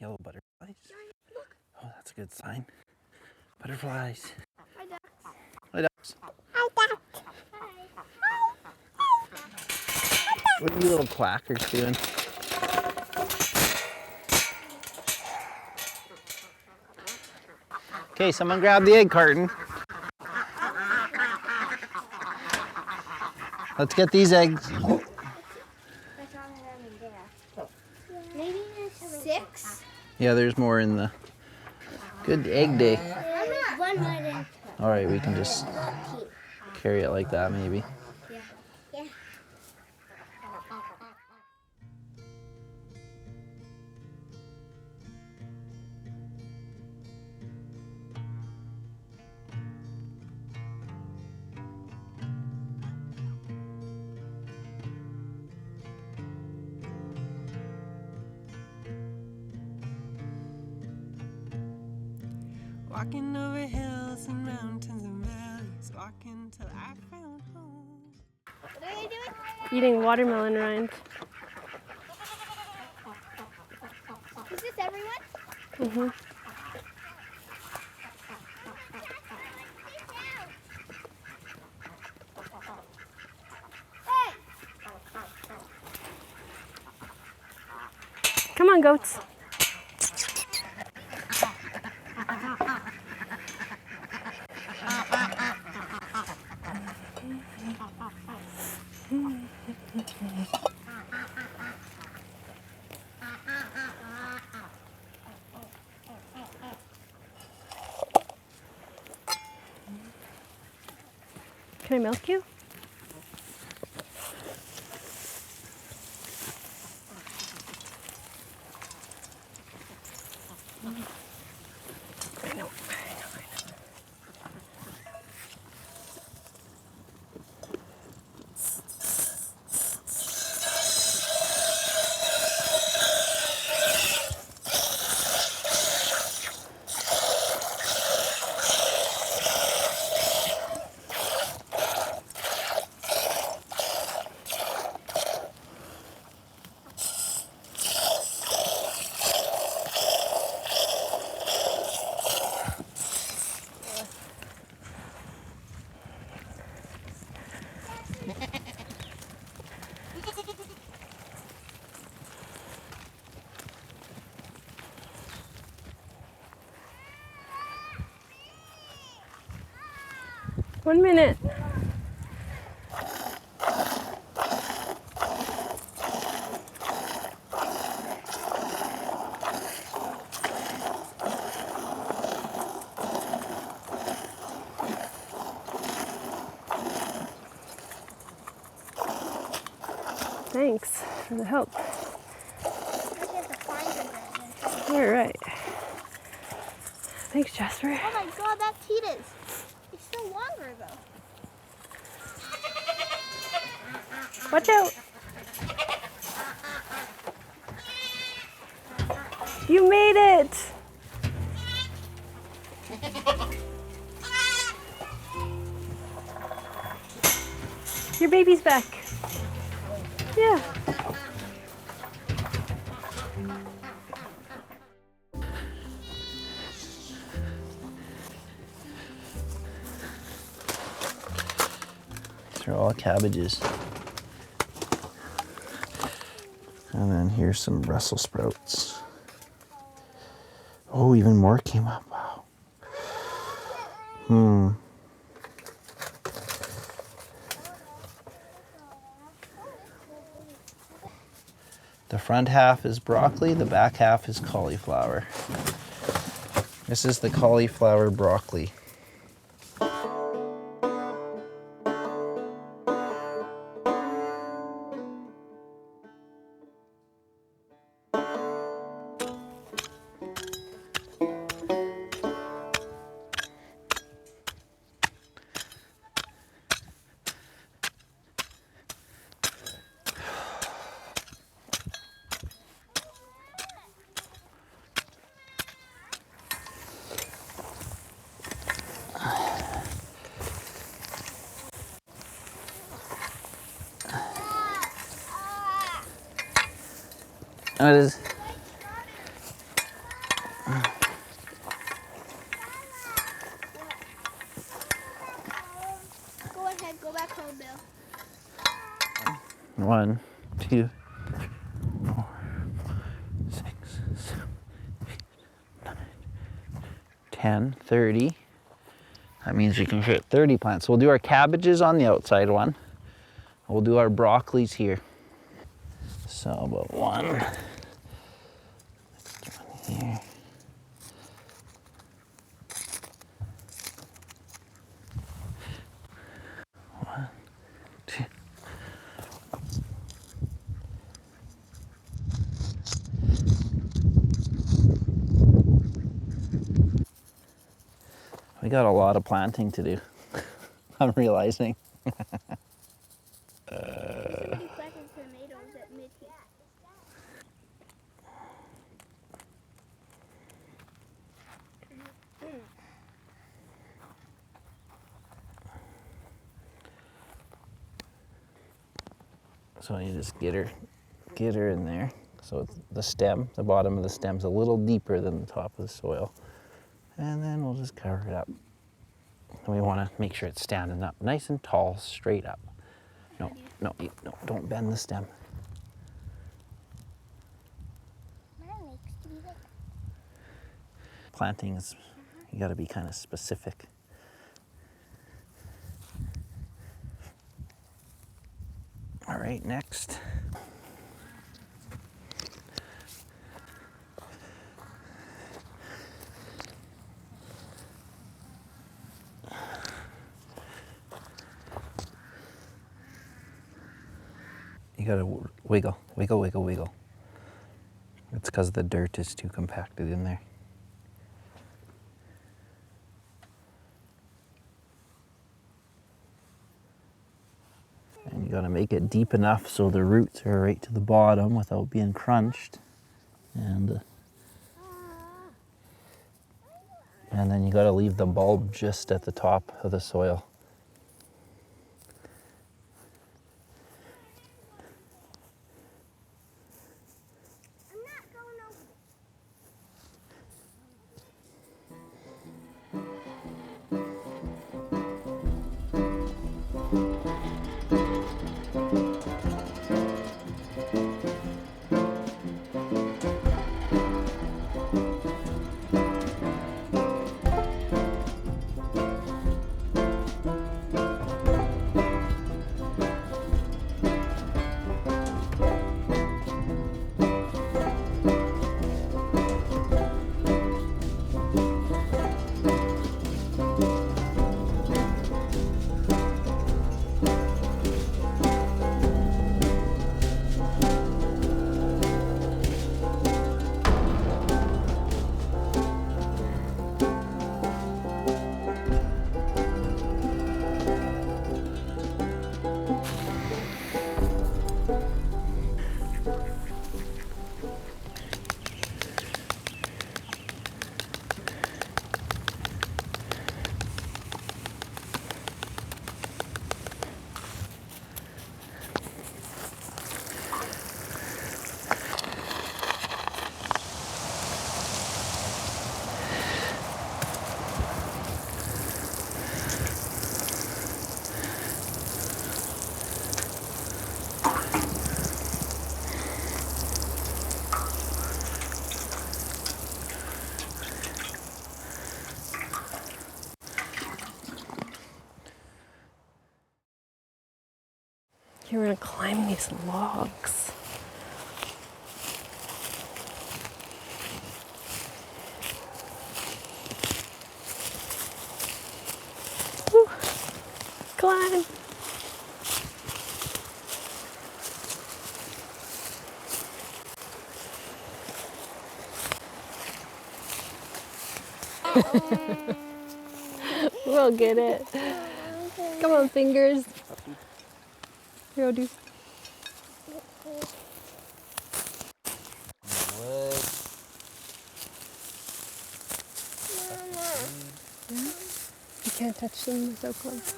Yellow butterflies. Oh, that's a good sign. Butterflies. Hi, ducks. Hi, ducks. Hi, ducks. What are you little quackers doing? Okay, someone grab the egg carton. Let's get these eggs. Maybe there's 6. Yeah, there's more in the good egg day. One more than. All right, we can just carry it like that maybe. Yeah. Yeah. Walking over hills and mountains and valleys, walking till I found home. What are they doing? Eating watermelon rinds. Is this everyone? Mm-hmm. Hey! Come on, goats. Can I milk you? I know. One minute. Thanks for the help. All right. Thanks, Jasper. Oh my god, that's Tita's. It's so longer though. Watch out. You made it. Your baby's back. Yeah. These are all cabbages. And then here's some Brussels sprouts. Oh, even more came up. Wow. The front half is broccoli, the back half is cauliflower. This is the cauliflower broccoli. 4, 6, 7, 8, 9, 10, 30. That means you can fit 30 plants. So we'll do our cabbages on the outside one. We'll do our broccolis here. So about 1. Next one here. One, 2. We got a lot of planting to do. I'm realizing. Should be planting tomatoes at mid-heat. So you just get her in there. So it's the stem, the bottom of the stem's a little deeper than the top of the soil. And then we'll just cover it up. And we want to make sure it's standing up nice and tall, straight up. No, don't bend the stem. Mine makes to be like Planting is, you got to be kind of specific. All right, next. You gotta wiggle, wiggle, wiggle, wiggle. It's because the dirt is too compacted in there. And you gotta make it deep enough so the roots are right to the bottom without being crunched. And then you gotta leave the bulb just at the top of the soil. I'm not going over there. You're gonna climb these logs. Woo. Climb. We'll get it. Come on, fingers. Here, I'll do. You can't touch them, they're so close.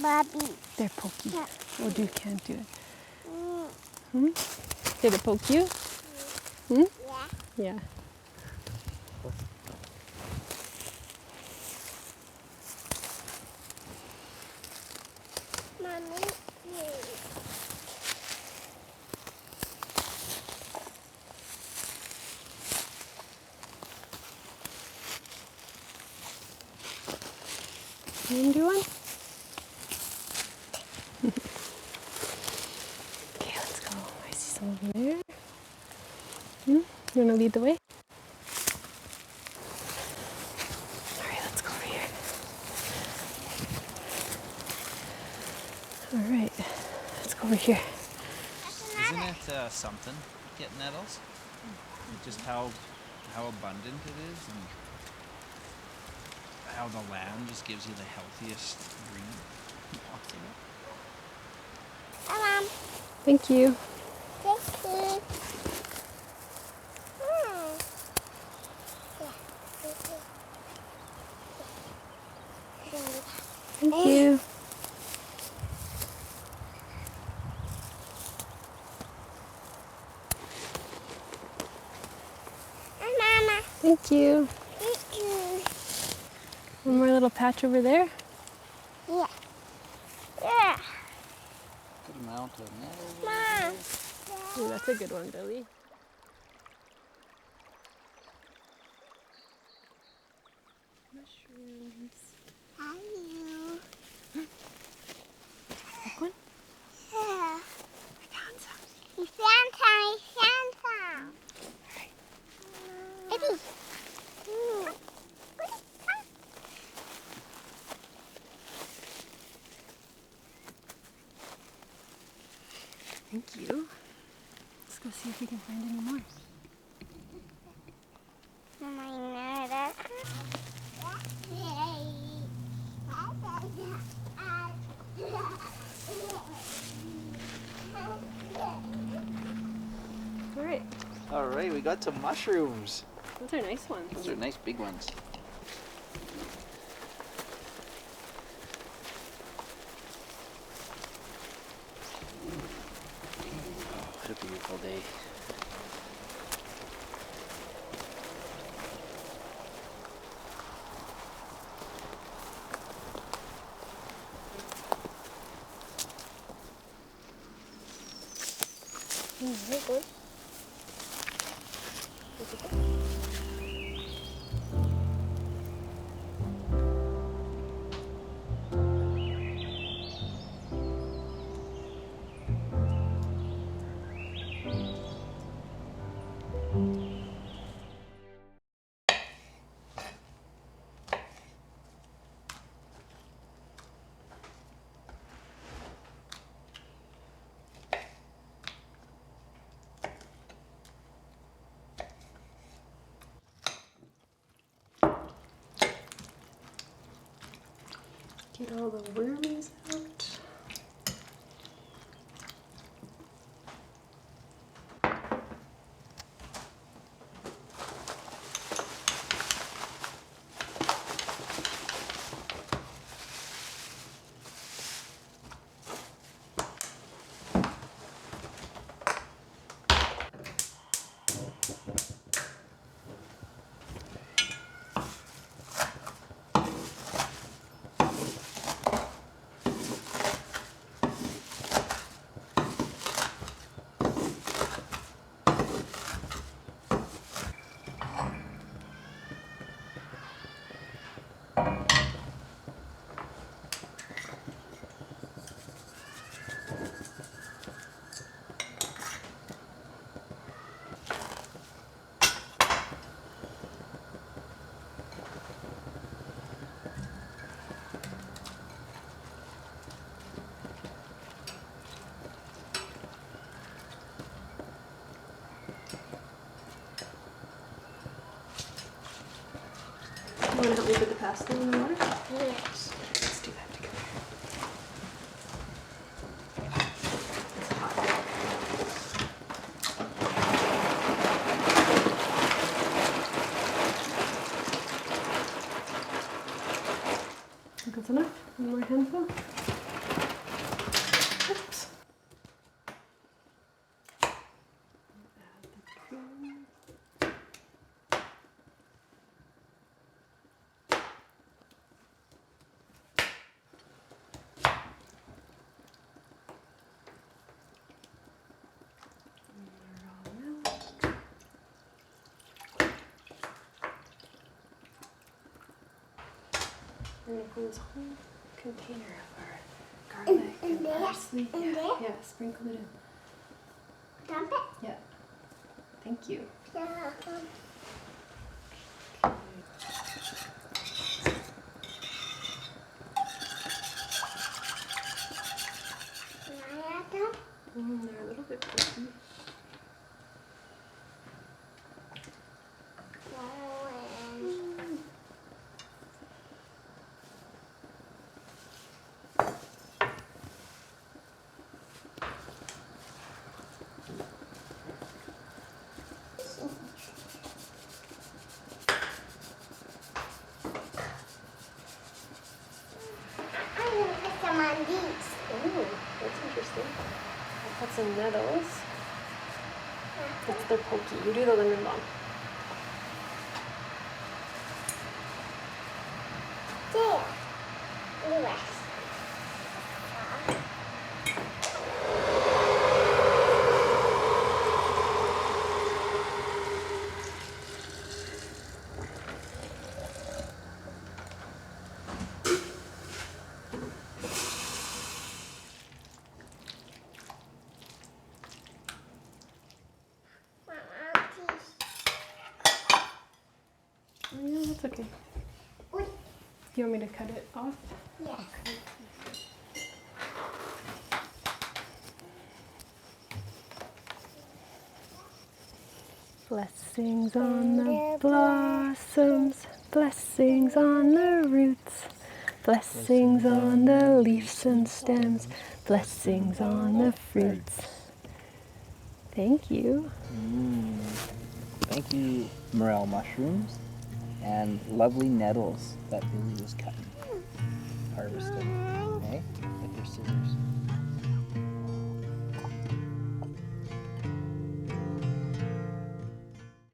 Bobby. They're pokey. Oh, you can't do it. Hmm? Did it poke you? Hmm? Yeah. Yeah. careful. Mommy, You want to do one? Okay, let's go. I see some over there. You want to lead the way? All right, let's go over here. All right, let's go over here. Isn't it something, get nettles? Just how abundant it is and how the land just gives you the healthiest green possible. Mom, Thank you. thank you. Thank you. Mama, Thank you. thank you. One more little patch over there. Yeah. Yeah. Good amount of nettles. Mom. Ooh, that's a good one, Billy. Mushrooms. Are you? Pick one. Yeah. I found some. You found some. You found some. Eddie. Thank you. Let's go see if we can find any more. All right. All right, we got some mushrooms. Those are nice ones. Those are nice big ones. Oh, what a beautiful day. Get all the worms out. You want to help me put the pasta in the water? Yes. Let's do that together. Think that's enough? One more handful? Oops. Add the cream. We're gonna put this whole container of our garlic and parsley. Yeah, sprinkle it in. Dump it? Yeah. Thank you. Yeah. Can I add them? They're a little bit tricky. I'm gonna put some on these. Oh, that's interesting. I'll put some nettles. They're pokey. You do the lemon balm. There. The rest. Oh, yeah, that's okay. Wait. You want me to cut it off? Yes. Blessings on the blossoms, blessings on the roots, blessings on the leaves and stems, blessings on the fruits. Thank you. Thank you, Morel mushrooms and lovely nettles that Billy was cutting, harvesting. Okay, with your scissors.